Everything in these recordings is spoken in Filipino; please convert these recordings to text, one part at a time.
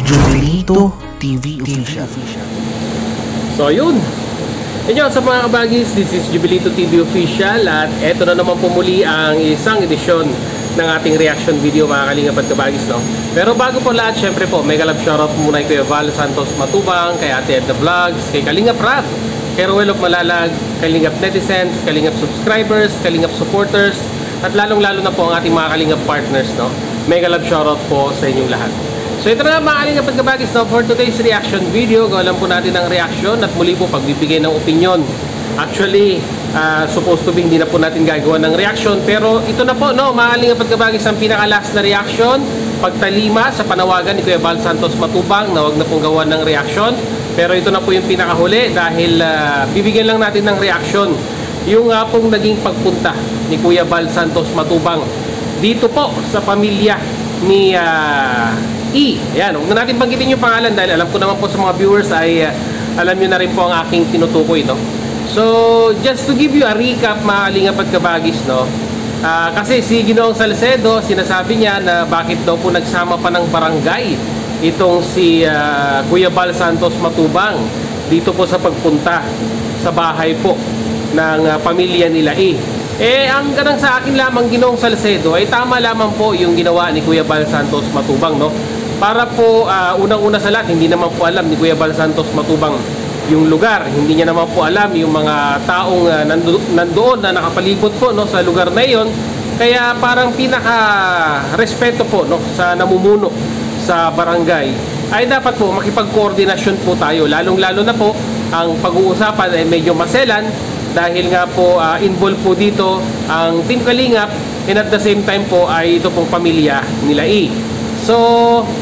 Jubilito TV Official. So yun. Inyo sa mga kabagis, this is Jubilito TV Official at eto na naman po muli ang isang edisyon ng ating reaction video mga kalingap at kabagis, no? Pero bago po lahat, syempre po, mega love shoutout muna kay Val Santos Matubang, kay Ate Edna Vlogs, kay Kalingap Rap, kay Ruel of Malalag, Kalingap Netizens, Kalingap Subscribers, Kalingap Supporters, at lalong-lalo na po ang ating mga Kalingap Partners, no? Mega love shoutout po sa inyong lahat. So ito na mga kalingap at kabagis, no? For today's reaction video, gawalan po natin ang reaction at muli po pagbibigay ng opinion. Actually, supposed to be hindi na po natin gagawa ng reaction, pero ito na po, no, mga kalingap at kabagis, ang pinaka-last na reaction, pagtalima sa panawagan ni Kuya Val Santos Matubang na wag na pong gawa ng reaction. Pero ito na po yung pinakahuli dahil bibigyan lang natin ng reaction yung pong naging pagpunta ni Kuya Val Santos Matubang dito po sa pamilya ni E. Ayan, huwag na natin banggitin yung pangalan dahil alam ko naman po sa mga viewers ay alam nyo na rin po ang aking tinutukoy, no? So, just to give you a recap mga kalingap at kabagis, no? Kasi si Ginoong Salcedo, sinasabi niya na bakit daw po nagsama pa ng barangay itong si Kuya Val Santos Matubang dito po sa pagpunta sa bahay po ng pamilya nila E. Ang ganang sa akin lamang Ginoong Salcedo ay tama lamang po yung ginawa ni Kuya Val Santos Matubang, no? Para po unang-una sa lahat, hindi naman po alam ni Kuya Val Santos Matubang yung lugar. Hindi niya naman po alam yung mga taong nandoon na nakapalibot po, no, sa lugar na iyon. Kaya parang pinaka-respeto po, no, sa namumuno sa barangay ay dapat po makipag-koordinasyon po tayo. Lalong-lalo na po ang pag-uusapan ay medyo maselan dahil nga po involved po dito ang Team Kalingap and at the same time po ay ito pong pamilya nila E. So,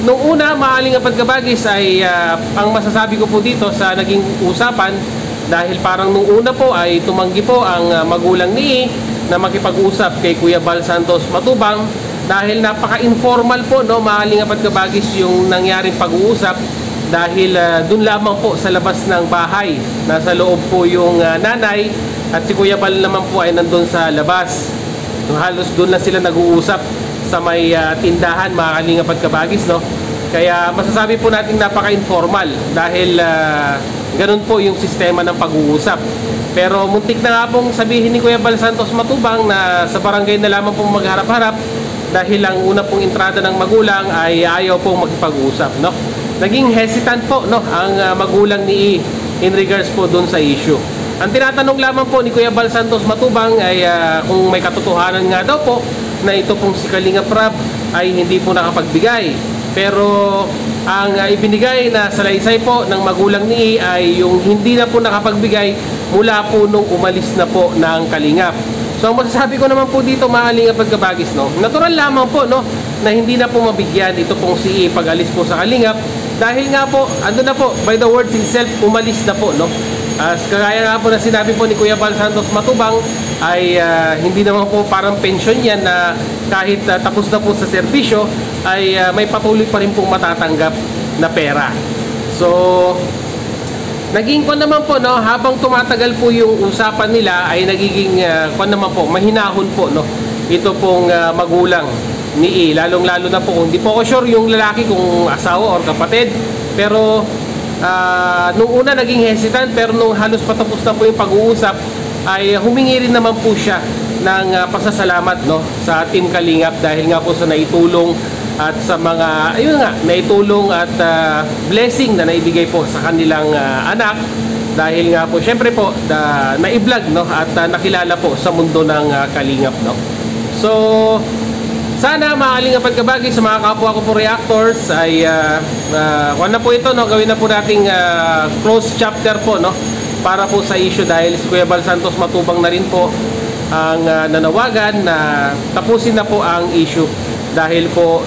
nung una, mga kalingap at kabagis ay ang masasabi ko po dito sa naging usapan dahil parang nung una po ay tumanggi po ang magulang ni E na makipag-usap kay Kuya Val Santos Matubang dahil napaka-informal po, no, mga kalingap at kabagis yung nangyaring pag-uusap dahil dun lamang po sa labas ng bahay. Nasa loob po yung nanay at si Kuya Val naman po ay nandun sa labas. Halos dun lang sila nag-uusap sa may tindahan mga kalingap at kabagis, no? Kaya masasabi po natin napaka-informal dahil ganun po yung sistema ng pag-uusap. Pero muntik na nga pong sabihin ni Kuya Val Santos Matubang na sa barangay na lamang pong magharap-harap dahil ang una pong entrada ng magulang ay ayaw pong makipag-usap, no? Naging hesitant po, no, ang magulang ni E in regards po dun sa issue. Ang tinatanong lamang po ni Kuya Val Santos Matubang ay kung may katotohanan nga daw po na ito pong si Kalingap Rap ay hindi po nakapagbigay. Pero ang ibinigay na salaysay po ng magulang ni E ay yung hindi na po nakapagbigay mula po nung umalis na po ng Kalingap. So masasabi ko naman po dito mga kalingap at kabagis, no, natural lamang po, no, na hindi na po mabigyan ito pong si E pag-alis po sa Kalingap dahil nga po, ando na po, by the words itself, umalis na po, no. As kagaya nga po na sinabi po ni Kuya Val Santos Matubang ay hindi naman po parang pensyon yan na kahit tapos na po sa serbisyo ay may patuloy pa rin pong matatanggap na pera. So naging kon naman po, no, habang tumatagal po yung usapan nila ay nagiging kon naman po mahinahon po, no, ito pong magulang ni E. Lalong-lalo na po kung di po ako sure yung lalaki kung asawa or kapatid, pero nung una naging hesitant pero nung halos patapos na po yung pag-uusap ay humingi rin naman po siya ng pasasalamat, no, sa Team Kalingap dahil nga po sa naitulong at sa mga ayun nga naitulong at blessing na naibigay po sa kanilang anak dahil nga po syempre po na-vlog, no, at nakilala po sa mundo ng Kalingap, no. So sana mga kalingap at kabagis sa mga kapwa ko po reactors ay kung na po ito, no, gawin na po nating close chapter po, no, para po sa issue dahil si Kuya Val Santos Matubang na rin po ang nanawagan na tapusin na po ang issue dahil po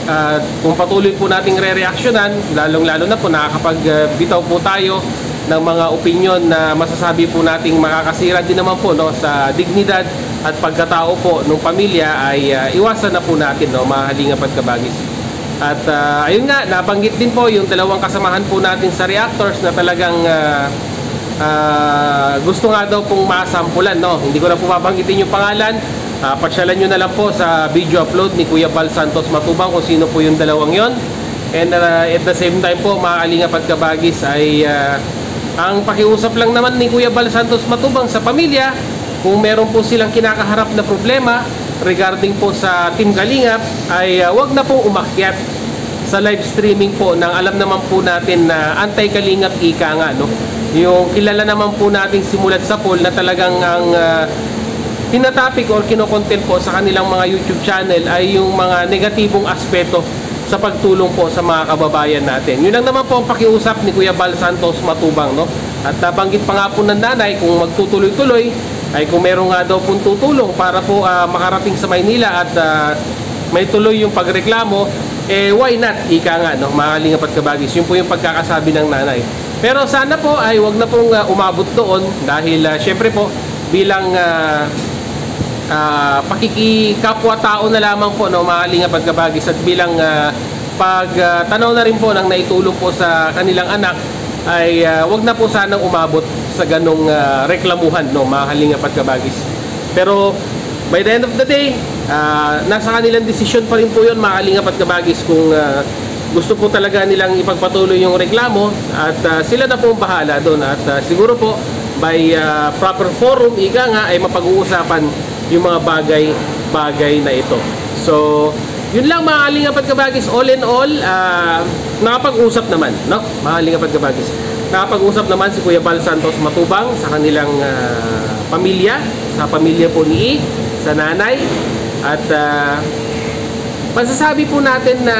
kung patuloy po nating re-reactionan, lalong-lalo na po nakakapagbitaw po tayo ng mga opinion na masasabi po nating makakasira din naman po, no, sa dignidad at pagkatao po ng pamilya ay iwasan na po natin, no, mga kalingap at kabagis. At ayun nga, nabanggit din po yung dalawang kasamahan po natin sa reactors na talagang gusto nga daw pong masampulan, no. Hindi ko na po babanggitin yung pangalan. Pasyalan nyo na lang po sa video upload ni Kuya Val Santos Matubang kung sino po yung dalawang yon. And at the same time po, mga kalingap at kabagis, ay ang pakiusap lang naman ni Kuya Bal Santos Matubang sa pamilya, kung meron po silang kinakaharap na problema regarding po sa Team Kalingap, ay wag na pong umakyat sa live streaming po ng alam naman po natin na anti-Kalingap ika nga, no? Yung kilala naman po nating simulat sa poll na talagang ang tinatopic or kinokontent po sa kanilang mga YouTube channel ay yung mga negatibong aspeto sa pagtulong po sa mga kababayan natin. Yun lang naman po ang pakiusap ni Kuya Bal Santos Matubang, no? At nabanggit pa nga po ng nanay kung magtutuloy-tuloy ay kung meron nga daw pong tutulong para po makarating sa Maynila at may tuloy yung pagreklamo, why not? Ika nga, no? Mga kalingap at kabagis. Yun po yung pagkakasabi ng nanay. Pero sana po ay wag na pong umabot doon dahil syempre po bilang pakikikapwa-tao na lamang po, no, mga kalingap at kabagis, at bilang pagtanaw na rin po ng naitulong po sa kanilang anak, ay wag na po sanang umabot sa ganong reklamuhan, no, mga kalingap at kabagis. Pero by the end of the day, nasa kanilang desisyon pa rin po yun, mga kalingap at kabagis, kung gusto po talaga nilang ipagpatuloy yung reklamo, at sila na po bahala doon. At siguro po by proper forum, ika nga, ay mapag-uusapan yung mga bagay na ito. So yun lang, mga kalingap at kabagis. All in all, nakapag-usap naman, no, mga kalingap at kabagis, nakapag-usap naman si Kuya Bal Santos Matubang sa kanilang pamilya, sa pamilya po ni sa nanay. At masasabi po natin na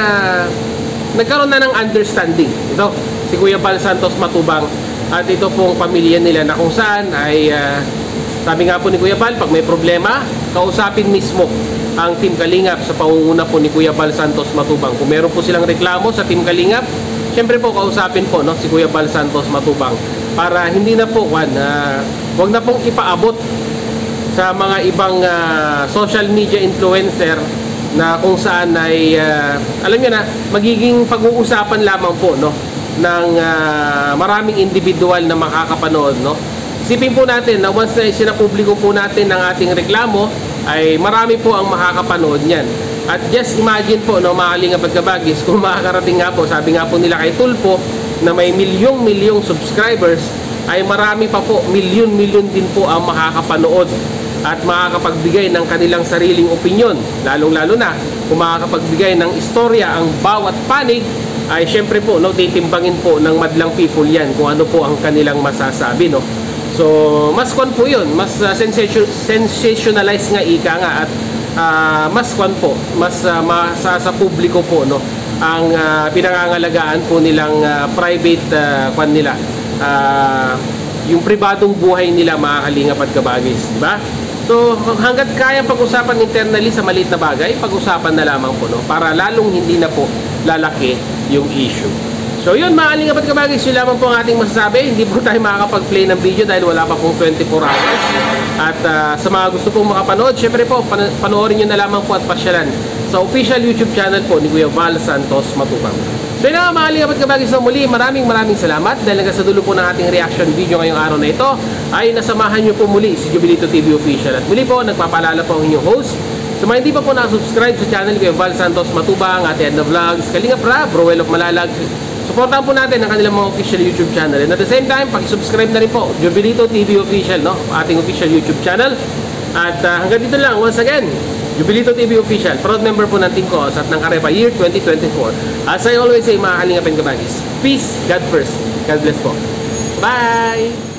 nagkaroon na ng understanding ito si Kuya Bal Santos Matubang at ito pong pamilya nila, na kung saan ay sabi nga po ni Kuya Bal, pag may problema, kausapin mismo ang Team Kalingap sa pangunguna po ni Kuya Bal Santos Matubang. Kung meron po silang reklamo sa Team Kalingap, syempre po kausapin po, no, si Kuya Bal Santos Matubang, para hindi na po wag na pong ipaabot sa mga ibang social media influencer na kung saan ay alam niyo na, magiging pag-uusapan lamang po, no, ng maraming individual na makakapanood, no. Isipin po natin na once na isinapubliko po natin ang ating reklamo, ay marami po ang makakapanood niyan. At just imagine po, no, mga kalingap at kabagis, kung makakarating nga po, sabi nga po nila kay Tulpo, na may milyong subscribers, ay marami pa po, milyon din po ang makakapanood at makakapagbigay ng kanilang sariling opinyon. Lalong-lalo na kung makakapagbigay ng istorya ang bawat panig, ay syempre po, no, titimbangin po ng madlang people yan kung ano po ang kanilang masasabi, no. So mas kwan po yun, mas sensationalize nga, ika nga, at mas kwan po, mas sa publiko po, no, ang pinangangalagaan po nilang private kwan nila, yung pribadong buhay nila, mga kalingap at kabagis, diba? So hanggat kaya pag-usapan internally sa maliit na bagay, pag-usapan na lamang po, no, para lalong hindi na po lalaki yung issue. So yun, mga kalingap at kabagis, yun lamang po ang ating masasabi. Hindi po tayo makakapag-play ng video dahil wala pa pong 24 hours. At sa mga gusto pong makapanood, syempre po, panoorin nyo na lamang po at pasyalan sa official YouTube channel po ni Kuya Bal Santos Matubang. So yun nga, mga kalingap at kabagis, na muli, maraming salamat dahil hanggang sa dulo po ng ating reaction video ngayong araw na ito ay nasamahan nyo po muli si Jubilito TV Official. At muli po, nagpapaalala po ang inyong host. Sa mga hindi pa po nakasubscribe sa channel Kuya Bal Santos Matubang, Ate Edna Vlogs, Kalingap Rab, Roel of Malalag, supportahan po natin ang kanilang mga official YouTube channel. And at the same time, pakisubscribe na rin po Jubilito TV Official, no, ating official YouTube channel. At hanggang dito lang, once again, Jubilito TV Official, proud member po ng Team Cos at ng Arepa Year 2024. As I always say, mga kalingap and kabagis, peace, God first. God bless po. Bye!